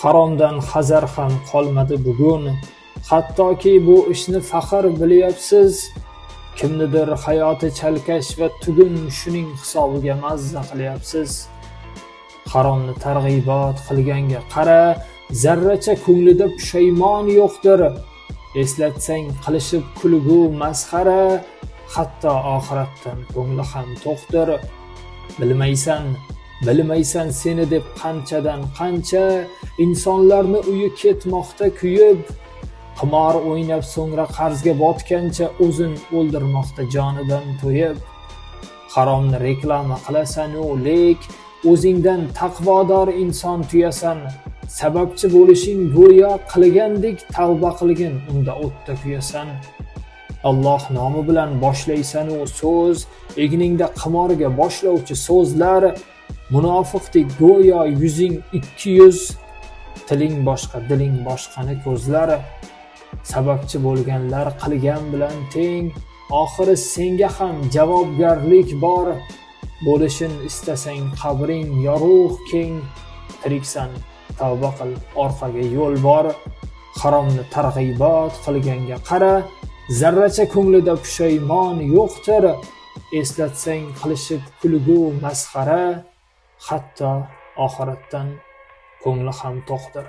Haromdan hazar ham qolmadi bugun, hattoki bu ishni faxr bilyapsiz. Kimnidir hayoti chalkash va tugun shuning hisobiga mazza qilyapsiz. Haromni targ'ibot qilganga qara, zarracha ko'nglida pushaymon yo'qdir. Eslatsang qilishib kulgu masxara, hatto oxiratdan ko'ngli ham to'qdir. Bilmaysan seni deb qanchadan qancha insonlarni uyi ketmoqda kuyib, qimor o'ynab so'ngra qarzga botgancha o'zin o'ldirmoqda jonidan to'yib. Haromni reklama qilasan-u, lek o'zingdan taqvodor inson tuyasan. Sababchi bo'lishing go'yo qilgandek tavba qilgin, unda o'tda kuyasan. Alloh nomi bilan boshlaysan-u so'z, egningda qimorga boshlovchi so'zlar. Munofiqdek go'yo yuzing 200, tiling boshqa, diling boshqani ko'zlar. Sababchi bo'lganlar qilgan bilan teng, oxiri senga ham javobgarlik bor. Bo'lishin istasang qabring yorug' keng, tiriksan tavba qil, orqaga yo'l bor. Haromni targ'ibot qilganga qara, zarracha ko'nglida pushaymon yo'qdir. Eslatsang qilishib kulgu masxara, hatto oxiratdan ko'ngli ham to'qdir.